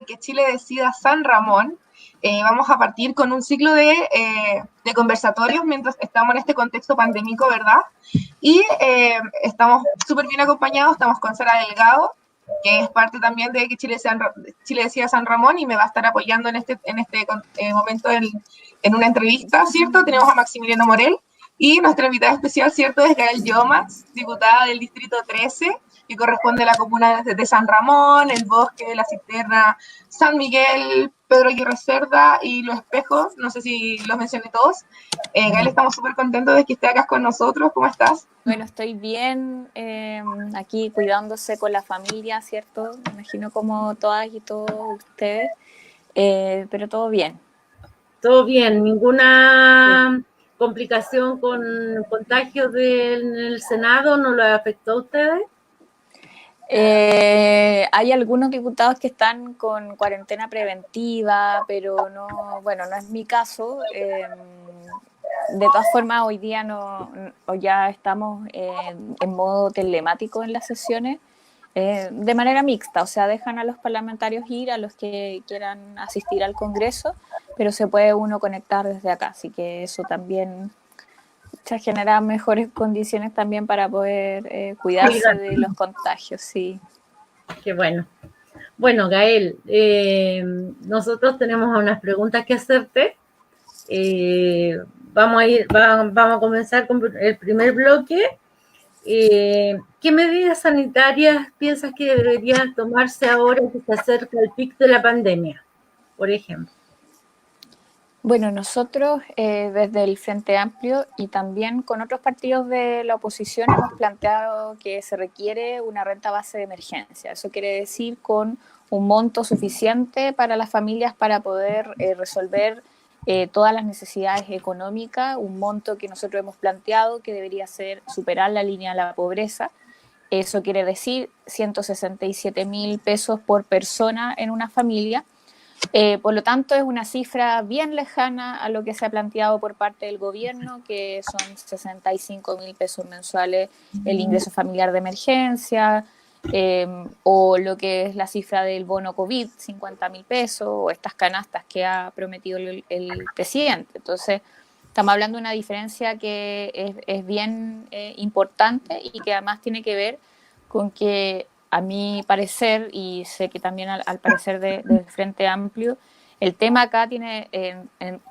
Que Chile Decida San Ramón. Vamos a partir con un ciclo de conversatorios mientras estamos en este contexto pandémico, ¿verdad? Y estamos súper bien acompañados, estamos con Sara Delgado, que es parte también de que Chile Decida San Ramón y me va a estar apoyando en este momento en una entrevista, ¿cierto? Tenemos a Maximiliano Morel y nuestra invitada especial, ¿cierto? Es Gael Llomas, diputada del Distrito 13, que corresponde a la comuna de San Ramón, El Bosque, La Cisterna, San Miguel, Pedro Aguirre Cerda y Los Espejos, no sé si los mencioné todos. Gael, estamos súper contentos de que esté acá con nosotros, ¿cómo estás? Bueno, estoy bien, aquí cuidándose con la familia, ¿cierto? Me imagino como todas y todos ustedes, pero todo bien. Todo bien, ninguna complicación con contagios en el Senado, ¿no lo afectó a ustedes? Hay algunos diputados que están con cuarentena preventiva, pero no, bueno, no es mi caso. De todas formas, hoy día ya estamos en modo telemático en las sesiones, de manera mixta, o sea, dejan a los parlamentarios ir, a los que quieran asistir al Congreso, pero se puede uno conectar desde acá, así que eso también genera mejores condiciones también para poder cuidarse de los contagios, sí. Qué bueno. Bueno, Gael, nosotros tenemos unas preguntas que hacerte. Vamos a comenzar con el primer bloque. ¿Qué medidas sanitarias piensas que deberían tomarse ahora que se acerca el pic de la pandemia, por ejemplo? Bueno, nosotros desde el Frente Amplio y también con otros partidos de la oposición hemos planteado que se requiere una renta base de emergencia. Eso quiere decir con un monto suficiente para las familias para poder resolver todas las necesidades económicas, un monto que nosotros hemos planteado que debería ser superar la línea de la pobreza. Eso quiere decir 167.000 pesos por persona en una familia. Por lo tanto, es una cifra bien lejana a lo que se ha planteado por parte del gobierno, que son 65.000 pesos mensuales el ingreso familiar de emergencia, o lo que es la cifra del bono COVID, 50.000 pesos, o estas canastas que ha prometido el presidente. Entonces, estamos hablando de una diferencia que es bien importante y que además tiene que ver con que, a mi parecer, y sé que también al parecer del Frente Amplio, el tema acá tiene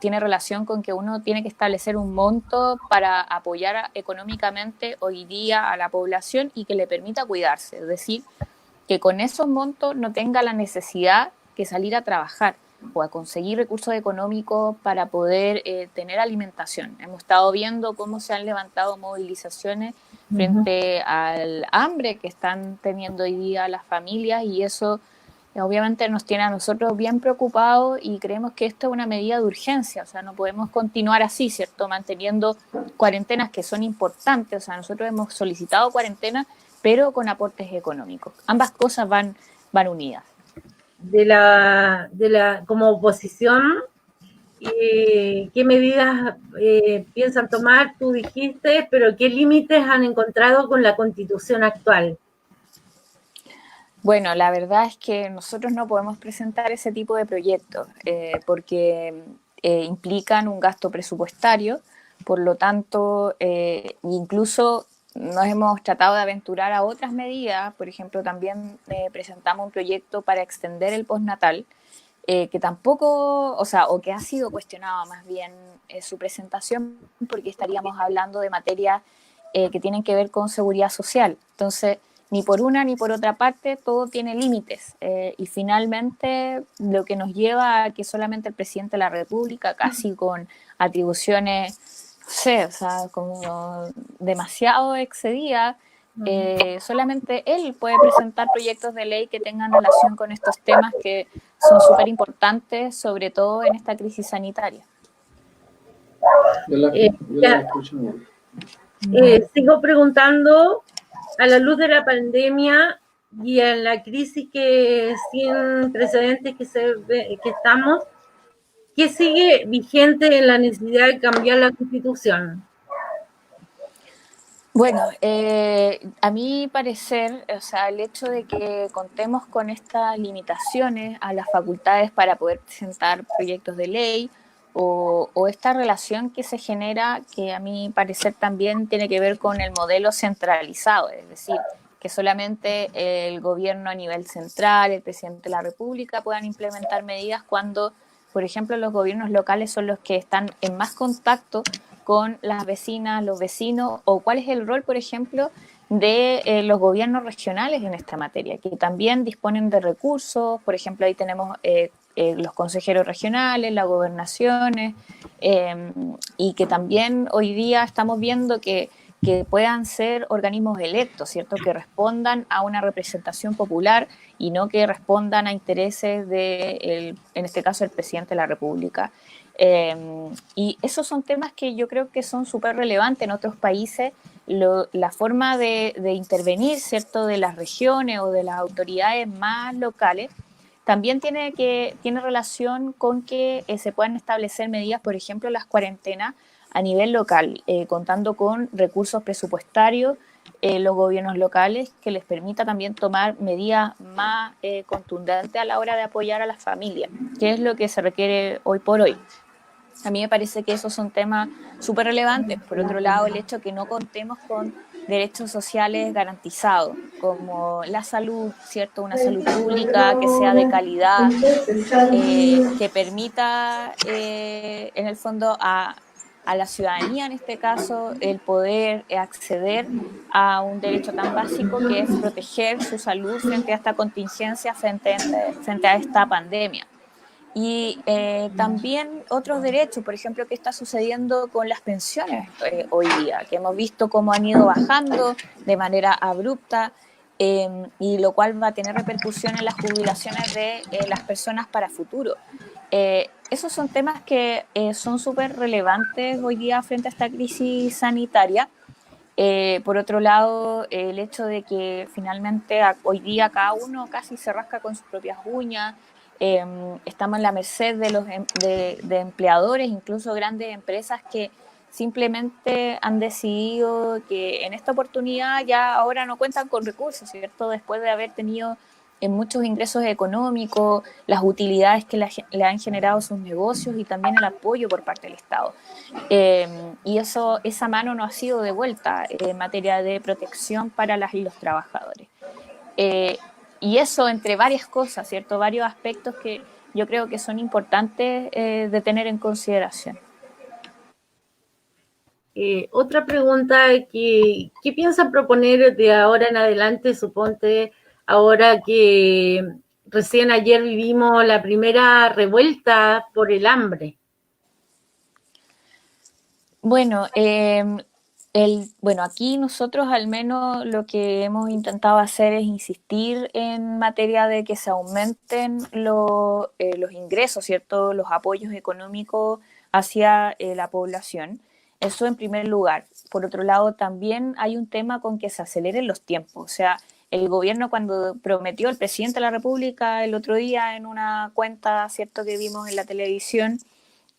relación con que uno tiene que establecer un monto para apoyar económicamente hoy día a la población y que le permita cuidarse. Es decir, que con esos montos no tenga la necesidad de salir a trabajar o a conseguir recursos económicos para poder tener alimentación. Hemos estado viendo cómo se han levantado movilizaciones frente al hambre que están teniendo hoy día las familias, y eso obviamente nos tiene a nosotros bien preocupados y creemos que esto es una medida de urgencia. O sea, no podemos continuar así, ¿cierto? Manteniendo cuarentenas que son importantes. O sea, nosotros hemos solicitado cuarentena, pero con aportes económicos. Ambas cosas van unidas. Como oposición, ¿qué medidas piensan tomar? Tú dijiste, pero ¿qué límites han encontrado con la Constitución actual? Bueno, la verdad es que nosotros no podemos presentar ese tipo de proyectos porque implican un gasto presupuestario, por lo tanto, incluso nos hemos tratado de aventurar a otras medidas. Por ejemplo, también presentamos un proyecto para extender el postnatal, que tampoco, o sea, o que ha sido cuestionado más bien su presentación, porque estaríamos hablando de materias que tienen que ver con seguridad social. Entonces, ni por una ni por otra parte, todo tiene límites. Y finalmente, lo que nos lleva a que solamente el presidente de la República, casi con atribuciones, no sé, o sea, como demasiado excedidas, solamente él puede presentar proyectos de ley que tengan relación con estos temas que son súper importantes, sobre todo en esta crisis sanitaria. Sigo preguntando, a la luz de la pandemia y en la crisis que sin precedentes que estamos, ¿qué sigue vigente en la necesidad de cambiar la Constitución? Bueno, a mi parecer, o sea, el hecho de que contemos con estas limitaciones a las facultades para poder presentar proyectos de ley o esta relación que se genera, que a mi parecer también tiene que ver con el modelo centralizado, es decir, que solamente el gobierno a nivel central, el presidente de la República puedan implementar medidas cuando, por ejemplo, los gobiernos locales son los que están en más contacto con las vecinas, los vecinos, o cuál es el rol, por ejemplo, de los gobiernos regionales en esta materia, que también disponen de recursos. Por ejemplo, ahí tenemos los consejeros regionales, las gobernaciones, y que también hoy día estamos viendo que puedan ser organismos electos, ¿cierto? Que respondan a una representación popular y no que respondan a intereses de, en este caso, el presidente de la República. Y esos son temas que yo creo que son súper relevantes en otros países. La forma de intervenir, ¿cierto?, de las regiones o de las autoridades más locales, también tiene relación con que se puedan establecer medidas, por ejemplo, las cuarentenas a nivel local, contando con recursos presupuestarios, los gobiernos locales, que les permita también tomar medidas más contundentes a la hora de apoyar a las familias, que es lo que se requiere hoy por hoy. A mí me parece que esos son temas súper relevantes. Por otro lado, el hecho de que no contemos con derechos sociales garantizados, como la salud, ¿cierto? Una salud pública que sea de calidad, que permita, en el fondo, a la ciudadanía, en este caso, el poder acceder a un derecho tan básico que es proteger su salud frente a esta contingencia, frente a esta pandemia. Y también otros derechos, por ejemplo, qué está sucediendo con las pensiones hoy día, que hemos visto cómo han ido bajando de manera abrupta, y lo cual va a tener repercusión en las jubilaciones de las personas para futuro. Esos son temas que son súper relevantes hoy día frente a esta crisis sanitaria. Por otro lado, el hecho de que finalmente hoy día cada uno casi se rasca con sus propias uñas, estamos en la merced de empleadores, incluso grandes empresas que simplemente han decidido que en esta oportunidad ya ahora no cuentan con recursos, ¿cierto? Después de haber tenido en muchos ingresos económicos, las utilidades que le han generado sus negocios y también el apoyo por parte del Estado. Y esa mano no ha sido devuelta en materia de protección para las y los trabajadores. Y eso entre varias cosas, ¿cierto? Varios aspectos que yo creo que son importantes de tener en consideración. Otra pregunta, ¿qué piensan proponer de ahora en adelante? Suponte, ahora que recién ayer vivimos la primera revuelta por el hambre. Bueno, aquí nosotros al menos lo que hemos intentado hacer es insistir en materia de que se aumenten los ingresos, ¿cierto? Los apoyos económicos hacia la población. Eso en primer lugar. Por otro lado, también hay un tema con que se aceleren los tiempos. O sea, el gobierno cuando prometió, el presidente de la República el otro día en una cuenta, ¿cierto?, que vimos en la televisión,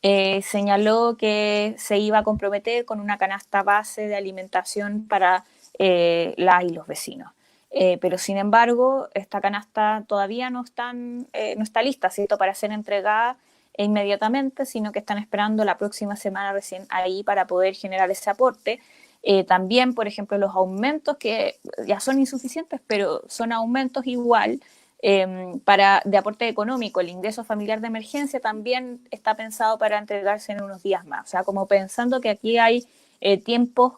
señaló que se iba a comprometer con una canasta base de alimentación para las y los vecinos. Pero sin embargo, esta canasta todavía no está lista, ¿cierto?, para ser entregada inmediatamente, sino que están esperando la próxima semana recién ahí para poder generar ese aporte. También, por ejemplo, los aumentos que ya son insuficientes, pero son aumentos igual, de aporte económico. El ingreso familiar de emergencia también está pensado para entregarse en unos días más. O sea, como pensando que aquí hay tiempos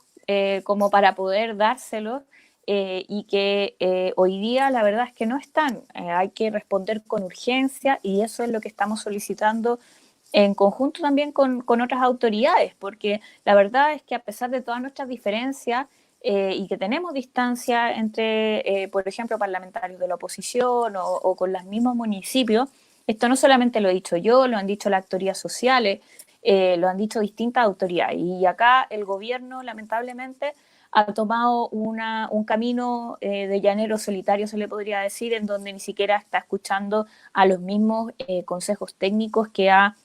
como para poder dárselo, y que hoy día la verdad es que no están. Hay que responder con urgencia y eso es lo que estamos solicitando en conjunto también con otras autoridades, porque la verdad es que a pesar de todas nuestras diferencias, y que tenemos distancia entre, por ejemplo, parlamentarios de la oposición o con los mismos municipios, esto no solamente lo he dicho yo, lo han dicho las autoridades sociales, lo han dicho distintas autoridades. Y acá el gobierno, lamentablemente, ha tomado un camino de llanero solitario, se le podría decir, en donde ni siquiera está escuchando a los mismos consejos técnicos que ha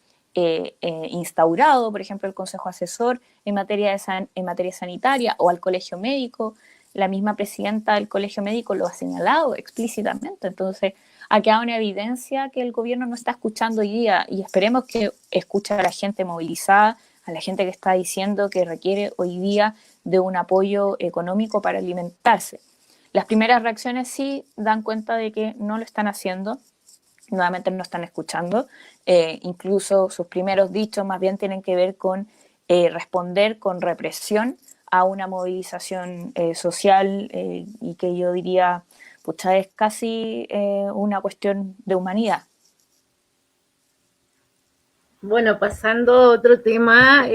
instaurado, por ejemplo, el Consejo Asesor en materia sanitaria o al Colegio Médico. La misma presidenta del Colegio Médico lo ha señalado explícitamente. Entonces, ha quedado en evidencia que el gobierno no está escuchando hoy día y esperemos que escuche a la gente movilizada, a la gente que está diciendo que requiere hoy día de un apoyo económico para alimentarse. Las primeras reacciones sí dan cuenta de que no lo están haciendo, nuevamente no están escuchando, incluso sus primeros dichos más bien tienen que ver con responder con represión a una movilización social y que yo diría, pucha, es casi una cuestión de humanidad. Bueno, pasando a otro tema,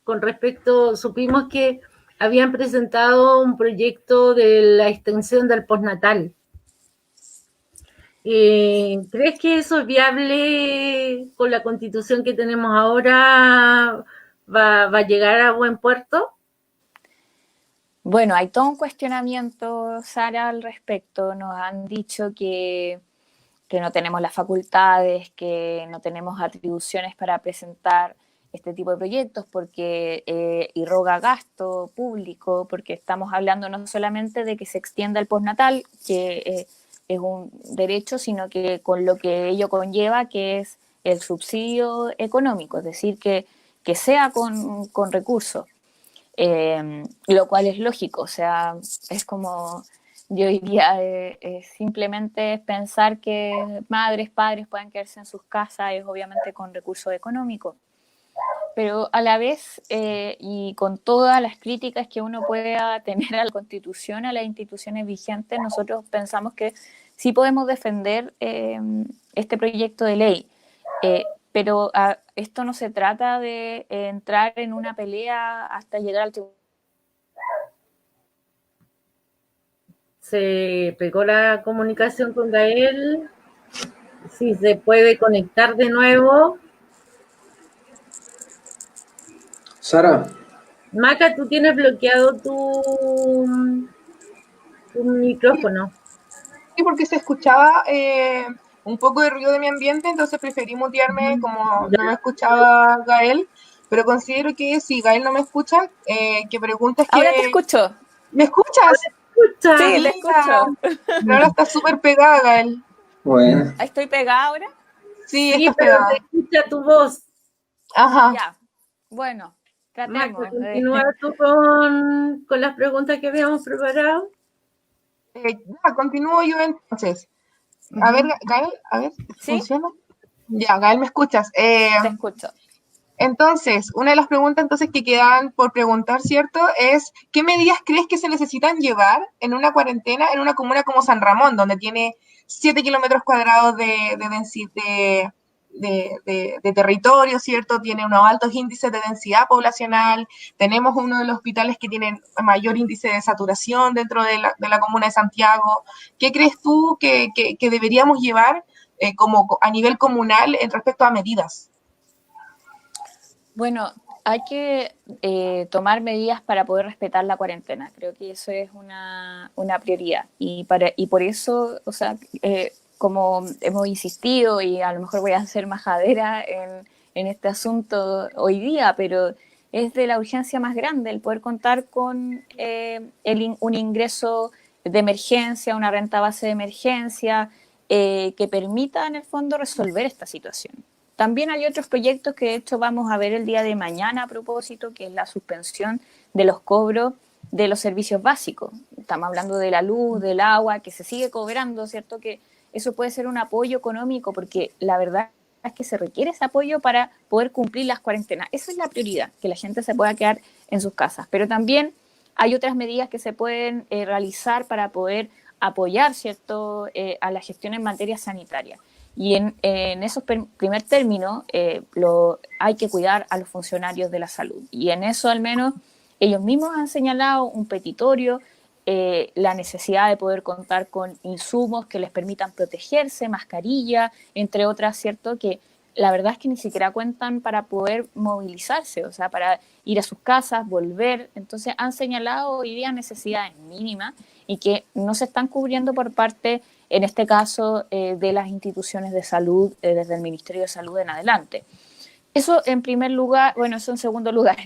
con respecto, supimos que habían presentado un proyecto de la extensión del postnatal. ¿Crees que eso es viable con la constitución que tenemos ahora? ¿Va a llegar a buen puerto? Bueno, hay todo un cuestionamiento, Sara, al respecto. Nos han dicho que no tenemos las facultades, que no tenemos atribuciones para presentar este tipo de proyectos porque irroga gasto público, porque estamos hablando no solamente de que se extienda el postnatal, que es un derecho, sino que con lo que ello conlleva, que es el subsidio económico, es decir, que sea con recursos, lo cual es lógico, o sea, es como yo diría, simplemente pensar que madres, padres puedan quedarse en sus casas es obviamente con recursos económicos, pero a la vez y con todas las críticas que uno pueda tener a la Constitución, a las instituciones vigentes, nosotros pensamos que sí podemos defender este proyecto de ley, pero esto no se trata de entrar en una pelea hasta llegar al tribunal. Se pegó la comunicación con Gael. Si se puede conectar de nuevo. Sara. Maca, tú tienes bloqueado tu micrófono. Sí, porque se escuchaba un poco de ruido de mi ambiente, entonces preferí mutearme como no me escuchaba Gael, pero considero que si Gael no me escucha, que preguntes que... Ahora te escucho. ¿Me escuchas? ¿Escucha? Sí, te escucho. Pero ahora está súper pegada, Gael. Bueno. ¿Estoy pegada ahora? Sí, Sí, estás pero pegada. se escucha tu voz. Ajá. Ya. Bueno, tratemos. Maca, continúa tú con las preguntas que habíamos preparado. Ya, continúo yo entonces. A ver, Gael, a ver, ¿Sí? ¿funciona? Ya, Gael, ¿me escuchas? Te escucho. Entonces, una de las preguntas entonces que quedan por preguntar, ¿cierto? Es, ¿qué medidas crees que se necesitan llevar en una cuarentena en una comuna como San Ramón, donde tiene 7 kilómetros cuadrados de territorio, ¿cierto? Tiene unos altos índices de densidad poblacional, tenemos uno de los hospitales que tienen mayor índice de saturación dentro de la comuna de Santiago. ¿Qué crees tú que deberíamos llevar como a nivel comunal en respecto a medidas? Bueno, hay que tomar medidas para poder respetar la cuarentena. Creo que eso es una prioridad. Y por eso, o sea, como hemos insistido, y a lo mejor voy a ser majadera en este asunto hoy día, pero es de la urgencia más grande el poder contar con un ingreso de emergencia, una renta base de emergencia, que permita en el fondo resolver esta situación. También hay otros proyectos que de hecho vamos a ver el día de mañana a propósito, que es la suspensión de los cobros de los servicios básicos. Estamos hablando de la luz, del agua, que se sigue cobrando, ¿cierto? Que eso puede ser un apoyo económico, porque la verdad es que se requiere ese apoyo para poder cumplir las cuarentenas. Esa es la prioridad, que la gente se pueda quedar en sus casas. Pero también hay otras medidas que se pueden realizar para poder apoyar, ¿cierto?, a la gestión en materia sanitaria. Y en esos primer término hay que cuidar a los funcionarios de la salud. Y en eso al menos ellos mismos han señalado un petitorio, la necesidad de poder contar con insumos que les permitan protegerse, mascarilla, entre otras, ¿cierto? Que la verdad es que ni siquiera cuentan para poder movilizarse, o sea, para ir a sus casas, volver. Entonces han señalado hoy día necesidades mínimas y que no se están cubriendo por parte, en este caso, de las instituciones de salud, desde el Ministerio de Salud en adelante. Eso en primer lugar, bueno, eso en segundo lugar.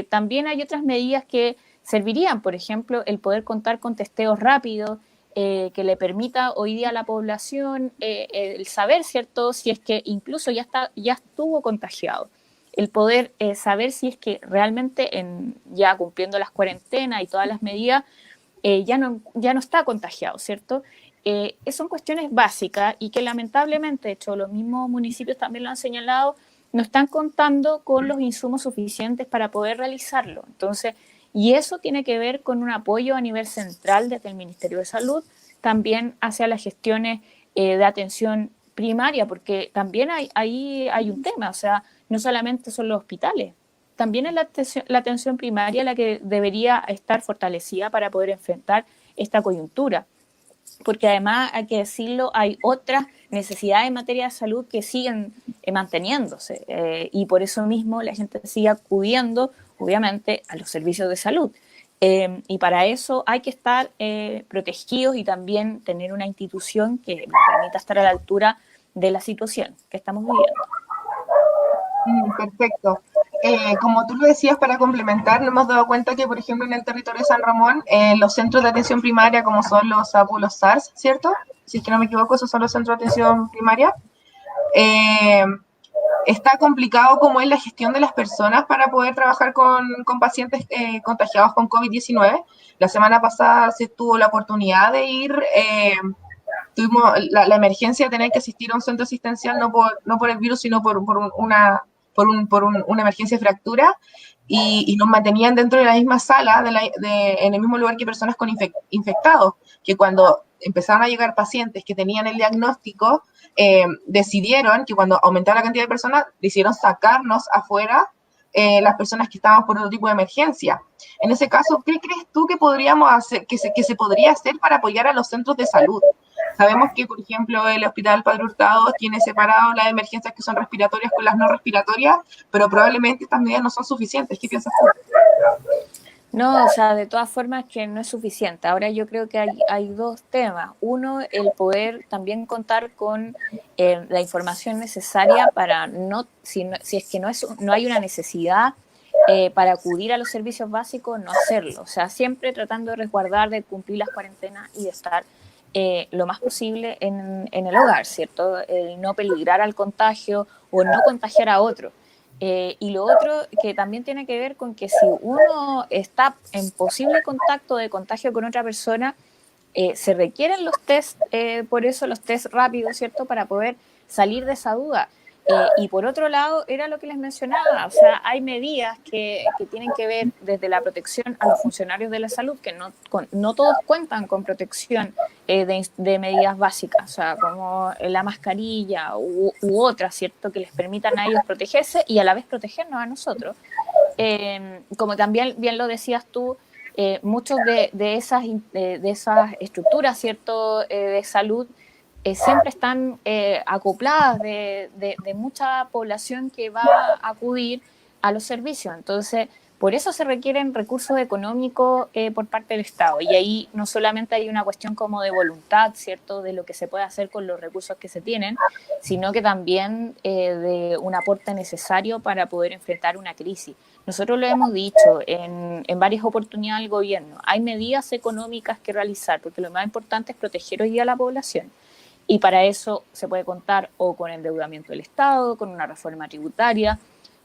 También hay otras medidas que servirían, por ejemplo, el poder contar con testeos rápidos, que le permita hoy día a la población el saber, ¿cierto?, si es que incluso ya estuvo contagiado. El poder saber si es que realmente ya cumpliendo las cuarentenas y todas las medidas, ya no está contagiado, ¿cierto? Son cuestiones básicas y que lamentablemente, de hecho, los mismos municipios también lo han señalado, no están contando con los insumos suficientes para poder realizarlo. Entonces, y eso tiene que ver con un apoyo a nivel central desde el Ministerio de Salud, también hacia las gestiones de atención primaria, porque también ahí hay un tema, o sea, no solamente son los hospitales, también es la atención primaria la que debería estar fortalecida para poder enfrentar esta coyuntura. Porque además, hay que decirlo, hay otras necesidades en materia de salud que siguen manteniéndose y por eso mismo la gente sigue acudiendo, obviamente, a los servicios de salud. Y para eso hay que estar protegidos y también tener una institución que nos permita estar a la altura de la situación que estamos viviendo. Perfecto. Como tú lo decías, para complementar, nos hemos dado cuenta que, por ejemplo, en el territorio de San Ramón, los centros de atención primaria, como son los SAPU, los SARS, ¿cierto? Si es que no me equivoco, esos son los centros de atención primaria. Está complicado como es la gestión de las personas para poder trabajar con pacientes contagiados con COVID-19. La semana pasada se tuvo la oportunidad de ir, tuvimos la emergencia de tener que asistir a un centro asistencial, no por el virus, sino por una emergencia de fractura, y nos mantenían dentro de la misma sala, en el mismo lugar que personas con infectados, que cuando empezaron a llegar pacientes que tenían el diagnóstico, decidieron que cuando aumentaba la cantidad de personas, decidieron sacarnos afuera las personas que estábamos por otro tipo de emergencia. En ese caso, ¿qué crees tú que podríamos hacer, que se podría hacer para apoyar a los centros de salud? Sabemos que, por ejemplo, el Hospital Padre Hurtado tiene separado las emergencias que son respiratorias con las no respiratorias, pero probablemente estas medidas no son suficientes. ¿Qué piensas tú? No, o sea, de todas formas que no es suficiente. Ahora yo creo que hay dos temas. Uno, el poder también contar con la información necesaria para si es que no hay una necesidad para acudir a los servicios básicos, no hacerlo. O sea, siempre tratando de resguardar, de cumplir las cuarentenas y de estar lo más posible en el hogar, ¿cierto? El no peligrar al contagio o no contagiar a otro. Y lo otro que también tiene que ver con que si uno está en posible contacto de contagio con otra persona, se requieren los test, por eso los test rápidos, ¿cierto? Para poder salir de esa duda. Y por otro lado, era lo que les mencionaba, o sea, hay medidas que tienen que ver desde la protección a los funcionarios de la salud, que no todos cuentan con protección de medidas básicas, o sea, como la mascarilla u otras, ¿cierto?, que les permitan a ellos protegerse y a la vez protegernos a nosotros. Como también bien lo decías tú, muchos de esas estructuras, ¿cierto?, de salud, siempre están acopladas de mucha población que va a acudir a los servicios. Entonces, por eso se requieren recursos económicos por parte del Estado. Y ahí no solamente hay una cuestión como de voluntad, ¿cierto?, de lo que se puede hacer con los recursos que se tienen, sino que también de un aporte necesario para poder enfrentar una crisis. Nosotros lo hemos dicho en varias oportunidades al gobierno. Hay medidas económicas que realizar, porque lo más importante es proteger hoy día a la población. Y para eso se puede contar o con endeudamiento del Estado, con una reforma tributaria,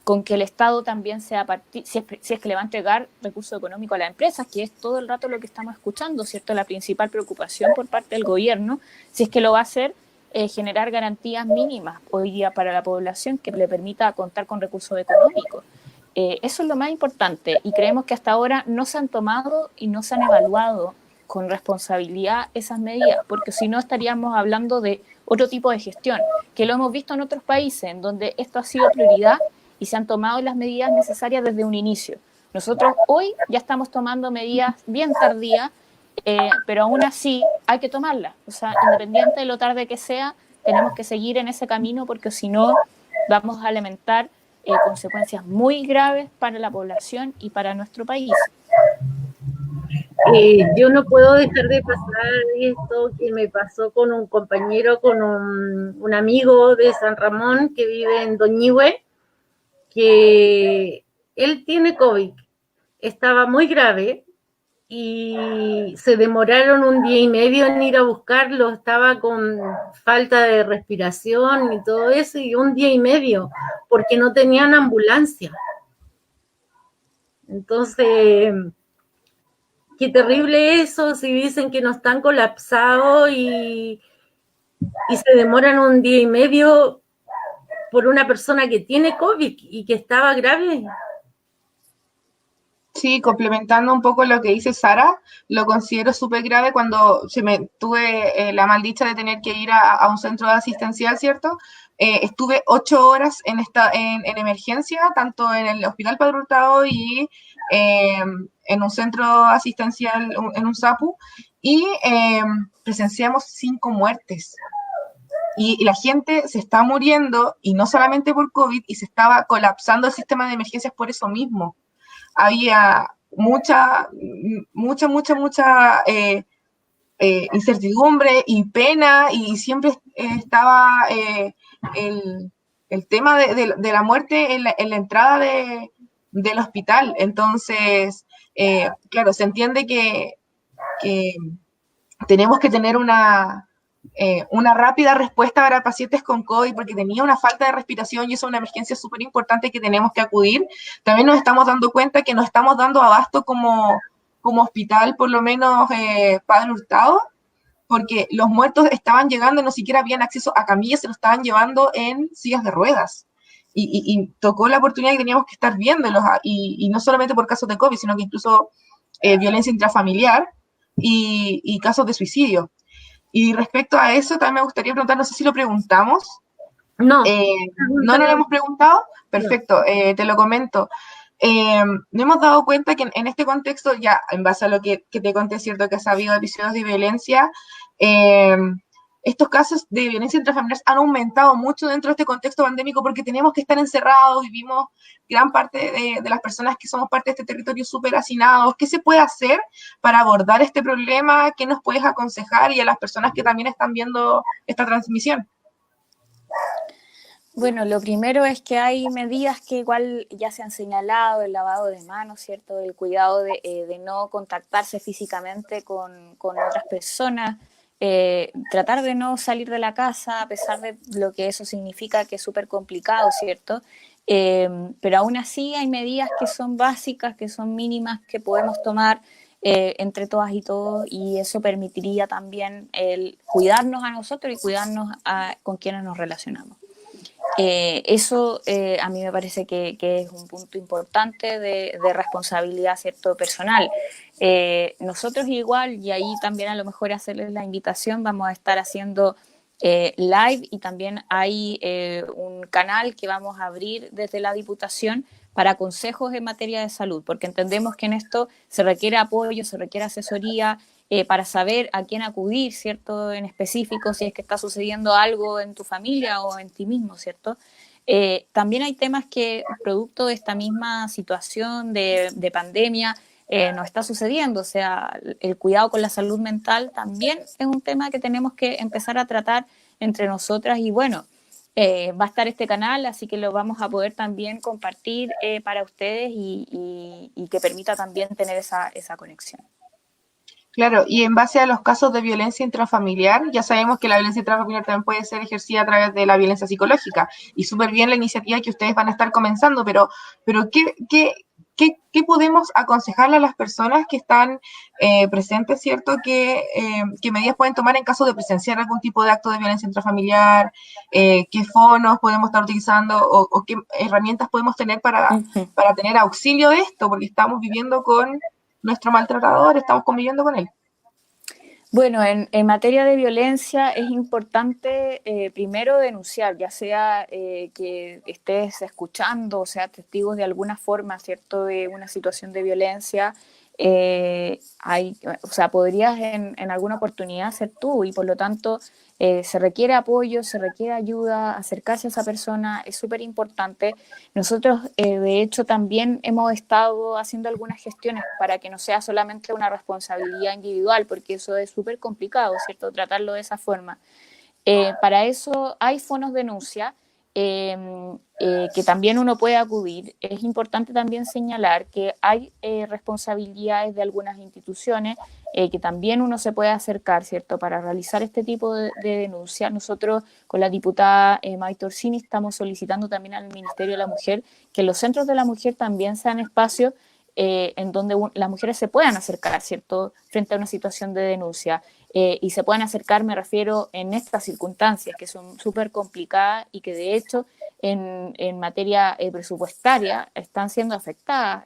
con que el Estado también sea si es que le va a entregar recursos económicos a las empresas, que es todo el rato lo que estamos escuchando, ¿cierto? La principal preocupación por parte del gobierno, si es que lo va a hacer, generar garantías mínimas hoy día para la población que le permita contar con recursos económicos. Eso es lo más importante y creemos que hasta ahora no se han tomado y no se han evaluado con responsabilidad esas medidas, porque si no estaríamos hablando de otro tipo de gestión, que lo hemos visto en otros países, en donde esto ha sido prioridad y se han tomado las medidas necesarias desde un inicio. Nosotros hoy ya estamos tomando medidas bien tardías, pero aún así hay que tomarlas. O sea, independiente de lo tarde que sea, tenemos que seguir en ese camino, porque si no vamos a lamentar consecuencias muy graves para la población y para nuestro país. Yo no puedo dejar de pasar esto que me pasó con un compañero, con un amigo de San Ramón que vive en Doñihue, que él tiene COVID, estaba muy grave y se demoraron un día y medio en ir a buscarlo, estaba con falta de respiración y todo eso, y un día y medio, porque no tenían ambulancia. Entonces, qué terrible eso, si dicen que no están colapsados y se demoran un día y medio por una persona que tiene COVID y que estaba grave. Sí, complementando un poco lo que dice Sara, lo considero súper grave cuando tuve la maldicha de tener que ir a un centro asistencial, ¿cierto? Estuve 8 horas en emergencia, tanto en el Hospital Padre Hurtado y en un centro asistencial, en un SAPU, y presenciamos 5 muertes. Y la gente se está muriendo, y no solamente por COVID, y se estaba colapsando el sistema de emergencias por eso mismo. Había mucha incertidumbre y pena, y siempre estaba el tema de la muerte en la entrada del hospital. Entonces, claro, se entiende que tenemos que tener una rápida respuesta para pacientes con COVID, porque tenía una falta de respiración y eso es una emergencia súper importante que tenemos que acudir. También nos estamos dando cuenta que nos estamos dando abasto como hospital, por lo menos Padre Hurtado, porque los muertos estaban llegando, no siquiera habían acceso a camillas, se los estaban llevando en sillas de ruedas. Y tocó la oportunidad que teníamos que estar viéndolos, y no solamente por casos de COVID, sino que incluso violencia intrafamiliar y casos de suicidio. Y respecto a eso, también me gustaría preguntar, no sé si lo preguntamos. No. No lo hemos preguntado. Perfecto, te lo comento. Nos hemos dado cuenta que en este contexto, ya en base a lo que te conté, cierto que ha habido episodios de violencia, estos casos de violencia intrafamiliar han aumentado mucho dentro de este contexto pandémico, porque tenemos que estar encerrados, vivimos gran parte de las personas que somos parte de este territorio súper hacinados. ¿Qué se puede hacer para abordar este problema? ¿Qué nos puedes aconsejar? Y a las personas que también están viendo esta transmisión. Bueno, lo primero es que hay medidas que igual ya se han señalado, el lavado de manos, ¿cierto? El cuidado de no contactarse físicamente con otras personas, tratar de no salir de la casa, a pesar de lo que eso significa, que es súper complicado, ¿cierto? Pero aún así hay medidas que son básicas, que son mínimas, que podemos tomar entre todas y todos, y eso permitiría también el cuidarnos a nosotros y cuidarnos con quienes nos relacionamos. Eso a mí me parece que es un punto importante de responsabilidad, ¿cierto?, personal. Nosotros igual, y ahí también a lo mejor hacerles la invitación, vamos a estar haciendo live, y también hay un canal que vamos a abrir desde la Diputación para consejos en materia de salud, porque entendemos que en esto se requiere apoyo, se requiere asesoría, para saber a quién acudir, ¿cierto?, en específico, si es que está sucediendo algo en tu familia o en ti mismo, ¿cierto? También hay temas que, producto de esta misma situación de pandemia, nos está sucediendo. O sea, el cuidado con la salud mental también es un tema que tenemos que empezar a tratar entre nosotras, y bueno, va a estar este canal, así que lo vamos a poder también compartir para ustedes, y que permita también tener esa conexión. Claro, y en base a los casos de violencia intrafamiliar, ya sabemos que la violencia intrafamiliar también puede ser ejercida a través de la violencia psicológica, y súper bien la iniciativa que ustedes van a estar comenzando, pero ¿qué podemos aconsejarle a las personas que están presentes, ¿cierto? ¿Qué medidas pueden tomar en caso de presenciar algún tipo de acto de violencia intrafamiliar? ¿Qué fonos podemos estar utilizando, o qué herramientas podemos tener para tener auxilio de esto? Porque estamos viviendo con nuestro maltratador, estamos conviviendo con él. Bueno, en materia de violencia es importante primero denunciar, ya sea que estés escuchando, o sea, testigos de alguna forma, ¿cierto?, de una situación de violencia, o sea, podrías en alguna oportunidad ser tú, y por lo tanto se requiere apoyo, se requiere ayuda, acercarse a esa persona es súper importante. Nosotros, de hecho, también hemos estado haciendo algunas gestiones para que no sea solamente una responsabilidad individual, porque eso es súper complicado, ¿cierto? Tratarlo de esa forma. Para eso hay fonos de denuncia que también uno puede acudir. Es importante también señalar que hay responsabilidades de algunas instituciones que también uno se puede acercar, ¿cierto?, para realizar este tipo de denuncia. Nosotros con la diputada Maite Orsini estamos solicitando también al Ministerio de la Mujer que los centros de la mujer también sean espacios en donde las mujeres se puedan acercar, ¿cierto?, frente a una situación de denuncia. Y se puedan acercar, me refiero, en estas circunstancias que son súper complicadas y que de hecho en materia presupuestaria están siendo afectadas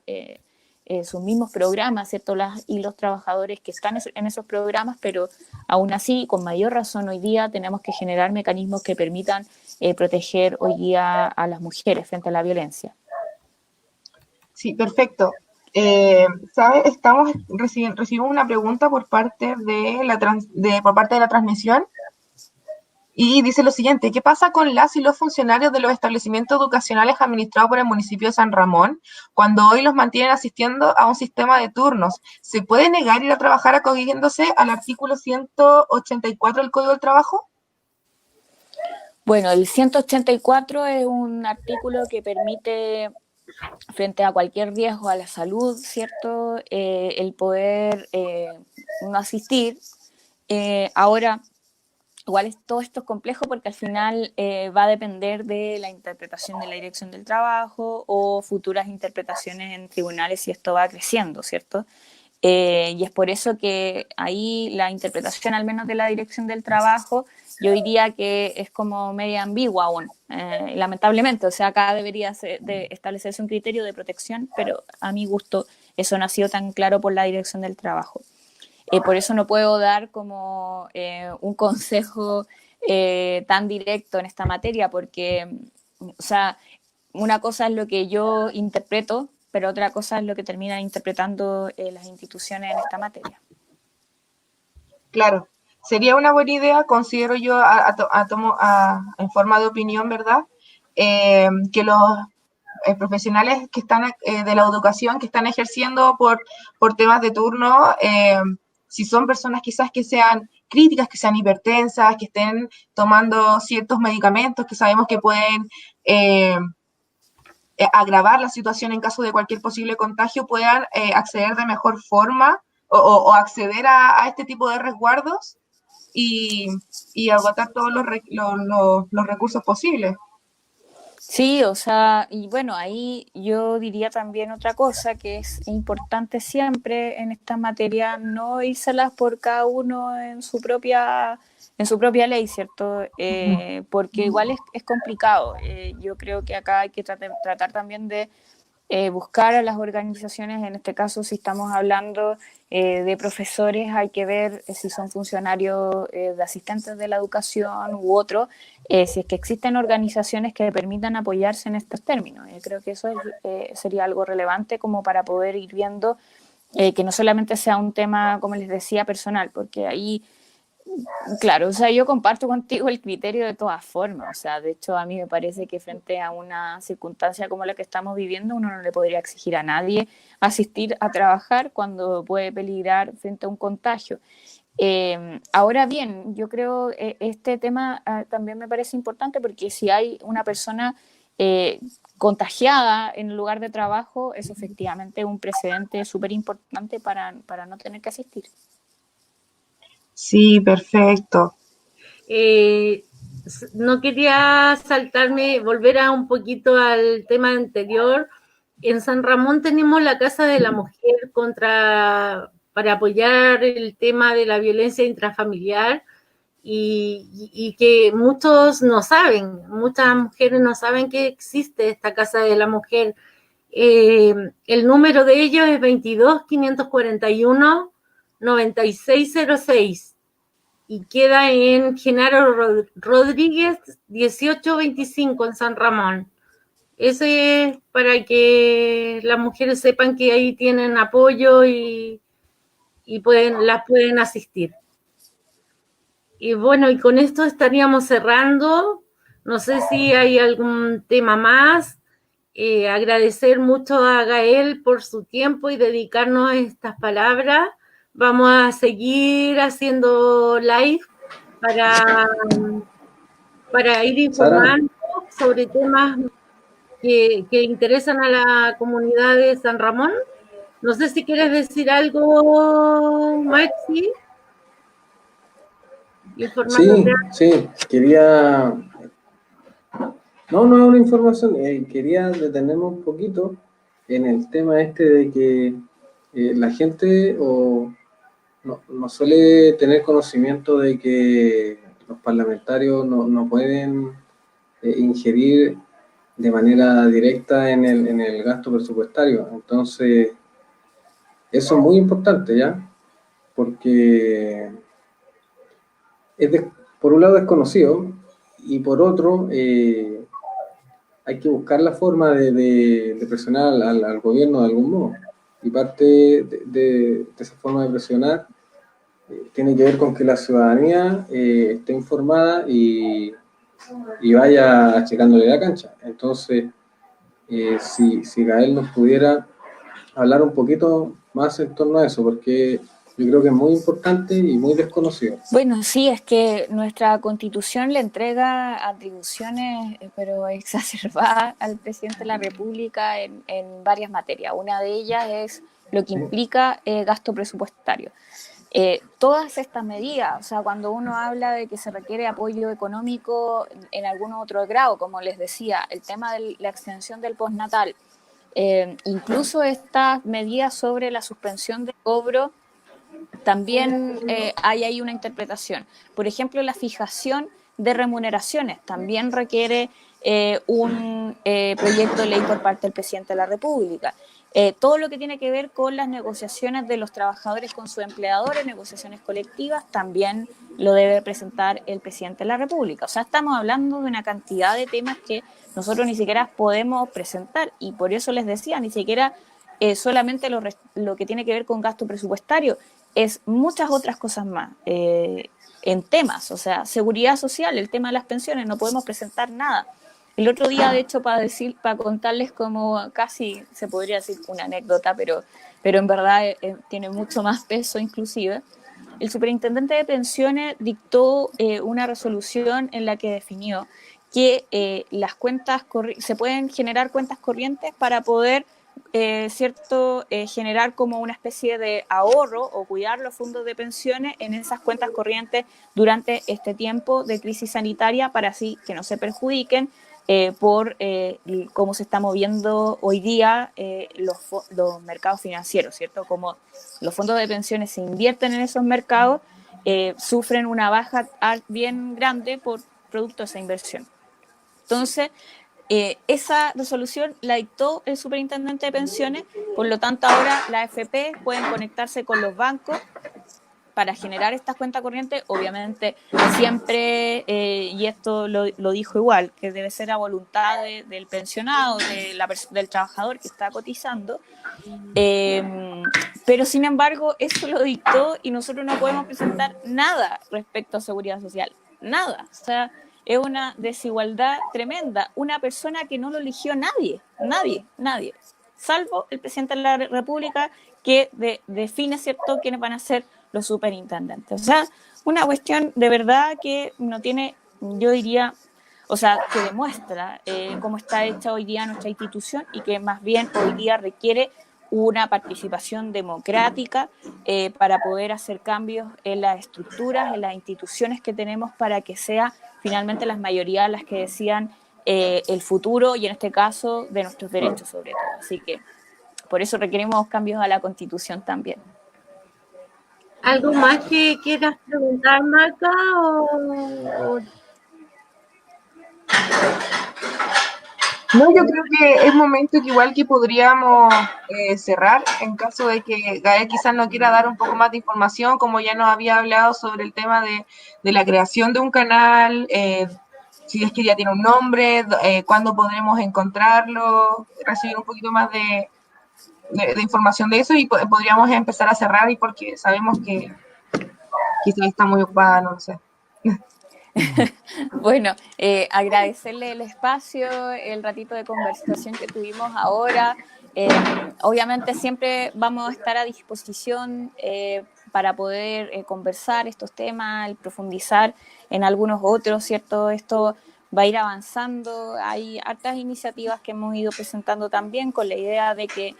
sus mismos programas, ¿cierto? Y los trabajadores que están en esos programas, pero aún así, con mayor razón hoy día tenemos que generar mecanismos que permitan proteger hoy día a las mujeres frente a la violencia. Sí, perfecto. ¿Sabes? Recibimos una pregunta por parte de la transmisión y dice lo siguiente: ¿qué pasa con las y los funcionarios de los establecimientos educacionales administrados por el municipio de San Ramón cuando hoy los mantienen asistiendo a un sistema de turnos? ¿Se puede negar ir a trabajar acogiéndose al artículo 184 del Código del Trabajo? Bueno, el 184 es un artículo que permite, frente a cualquier riesgo a la salud, ¿cierto?, el poder no asistir. Ahora, igual todo esto es complejo porque al final va a depender de la interpretación de la Dirección del Trabajo o futuras interpretaciones en tribunales si esto va creciendo, ¿cierto? Y es por eso que ahí la interpretación, al menos de la Dirección del Trabajo, yo diría que es como media ambigua aún, lamentablemente. O sea, acá debería de establecerse un criterio de protección, pero a mi gusto eso no ha sido tan claro por la Dirección del Trabajo. Por eso no puedo dar como un consejo tan directo en esta materia, porque, o sea, una cosa es lo que yo interpreto, pero otra cosa es lo que terminan interpretando las instituciones en esta materia. Claro, sería una buena idea, considero yo, en forma de opinión, ¿verdad? Que los profesionales que están de la educación, que están ejerciendo por temas de turno, si son personas quizás que sean críticas, que sean hipertensas, que estén tomando ciertos medicamentos que sabemos que pueden agravar la situación en caso de cualquier posible contagio, puedan acceder de mejor forma o acceder a este tipo de resguardos y agotar todos los recursos posibles. Sí, o sea, y bueno, ahí yo diría también otra cosa, que es importante siempre en esta materia no írselas por cada uno en su propia ley, ¿cierto? Porque igual es complicado. Yo creo que acá hay que tratar también de buscar a las organizaciones, en este caso si estamos hablando de profesores, hay que ver si son funcionarios de asistentes de la educación u otro, si es que existen organizaciones que permitan apoyarse en estos términos. Creo que eso sería algo relevante como para poder ir viendo que no solamente sea un tema, como les decía, personal, porque ahí claro, o sea, yo comparto contigo el criterio de todas formas. O sea, de hecho, a mí me parece que frente a una circunstancia como la que estamos viviendo, uno no le podría exigir a nadie asistir a trabajar cuando puede peligrar frente a un contagio. Ahora bien, yo creo este tema también me parece importante porque si hay una persona contagiada en el lugar de trabajo, es efectivamente un precedente súper importante para no tener que asistir. Sí, perfecto. No quería volver un poquito al tema anterior. En San Ramón tenemos la Casa de la Mujer para apoyar el tema de la violencia intrafamiliar y que muchas mujeres no saben que existe esta Casa de la Mujer. El número de ellos es 22-541-9606 y queda en Genaro Rodríguez 1825 en San Ramón. Ese es para que las mujeres sepan que ahí tienen apoyo y las pueden asistir. Y bueno, y con esto estaríamos cerrando. No sé si hay algún tema más. Agradecer mucho a Gael por su tiempo y dedicarnos a estas palabras. Vamos a seguir haciendo live para ir Sara, informando sobre temas que interesan a la comunidad de San Ramón. No sé si quieres decir algo, Maxi, informándote. sí, quería, no es una información, quería detenerme un poquito en el tema este de que la gente no suele tener conocimiento de que los parlamentarios no pueden ingerir de manera directa en el gasto presupuestario. Entonces, eso es muy importante, ¿ya? Porque por un lado desconocido y por otro hay que buscar la forma de presionar al gobierno de algún modo. Y parte de esa forma de presionar tiene que ver con que la ciudadanía esté informada y vaya achicándole la cancha. Entonces, si Gael nos pudiera hablar un poquito más en torno a eso, porque yo creo que es muy importante y muy desconocido. Bueno, sí, es que nuestra Constitución le entrega atribuciones, pero exacerbadas al presidente de la República en varias materias. Una de ellas es lo que implica gasto presupuestario. Todas estas medidas, o sea, cuando uno habla de que se requiere apoyo económico en algún otro grado, como les decía, el tema de la extensión del postnatal, incluso estas medidas sobre la suspensión de cobro, también hay ahí una interpretación. Por ejemplo, la fijación de remuneraciones también requiere un proyecto de ley por parte del presidente de la República. Todo lo que tiene que ver con las negociaciones de los trabajadores con sus empleadores, negociaciones colectivas, también lo debe presentar el presidente de la República. O sea, estamos hablando de una cantidad de temas que nosotros ni siquiera podemos presentar, y por eso les decía, ni siquiera solamente lo que tiene que ver con gasto presupuestario, es muchas otras cosas más en temas, o sea, seguridad social, el tema de las pensiones, no podemos presentar nada. El otro día, de hecho, para contarles como casi se podría decir una anécdota, pero en verdad tiene mucho más peso inclusive, el superintendente de pensiones dictó una resolución en la que definió que las cuentas se pueden generar cuentas corrientes para poder generar como una especie de ahorro o cuidar los fondos de pensiones en esas cuentas corrientes durante este tiempo de crisis sanitaria para así que no se perjudiquen por cómo se está moviendo hoy día los mercados financieros, ¿cierto? Como los fondos de pensiones se invierten en esos mercados, sufren una baja bien grande por producto de esa inversión. Entonces, esa resolución la dictó el superintendente de pensiones, por lo tanto ahora las AFP pueden conectarse con los bancos para generar estas cuentas corrientes, obviamente siempre, y esto lo dijo igual, que debe ser a voluntad del pensionado, del trabajador que está cotizando, pero sin embargo eso lo dictó y nosotros no podemos presentar nada respecto a seguridad social, nada, o sea, es una desigualdad tremenda, una persona que no lo eligió nadie, salvo el presidente de la República que define, ¿cierto?, quiénes van a ser los superintendentes. O sea, una cuestión de verdad que no tiene, yo diría, o sea, que demuestra cómo está hecha hoy día nuestra institución y que más bien hoy día requiere una participación democrática para poder hacer cambios en las estructuras, en las instituciones que tenemos para que sea finalmente las mayorías las que decidan el futuro y en este caso de nuestros derechos sobre todo. Así que por eso requerimos cambios a la Constitución también. ¿Algo más que quieras preguntar, Marta? No, yo creo que es momento que igual que podríamos cerrar en caso de que Gael quizás no quiera dar un poco más de información, como ya nos había hablado sobre el tema de la creación de un canal, si es que ya tiene un nombre, cuándo podremos encontrarlo, recibir un poquito más de información de eso y podríamos empezar a cerrar y porque sabemos que quizás está muy ocupada, no lo sé. Bueno, agradecerle el espacio, el ratito de conversación que tuvimos ahora. Obviamente siempre vamos a estar a disposición para poder conversar estos temas, el profundizar en algunos otros, ¿cierto? Esto va a ir avanzando. Hay hartas iniciativas que hemos ido presentando también con la idea de que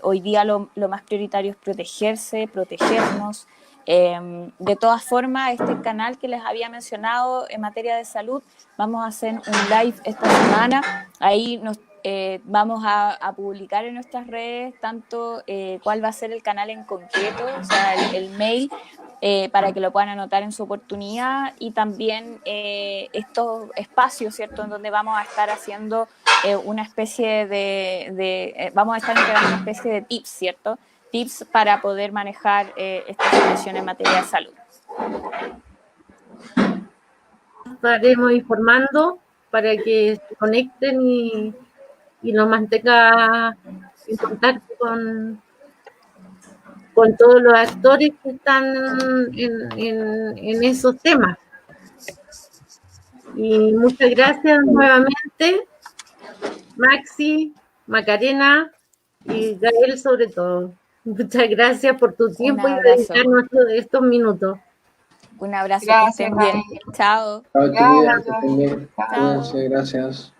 hoy día lo más prioritario es protegerse, protegernos. De todas formas, este canal que les había mencionado en materia de salud, vamos a hacer un live esta semana. Ahí nos vamos a publicar en nuestras redes tanto cuál va a ser el canal en concreto, o sea, el mail, para que lo puedan anotar en su oportunidad, y también estos espacios, ¿cierto?, en donde vamos a estar haciendo una especie vamos a estar entregando una especie de tips, ¿cierto?, tips para poder manejar esta situación en materia de salud. Estaremos informando para que se conecten y nos mantenga en contacto con todos los actores que están en esos temas. Y muchas gracias nuevamente, Maxi, Macarena y Gael sobre todo. Muchas gracias por tu tiempo y dedicarnos estos minutos. Un abrazo, Gracias, que estén bien. Chao. Chao, chiquillas, que estén bien. Chao. Cuídense, gracias.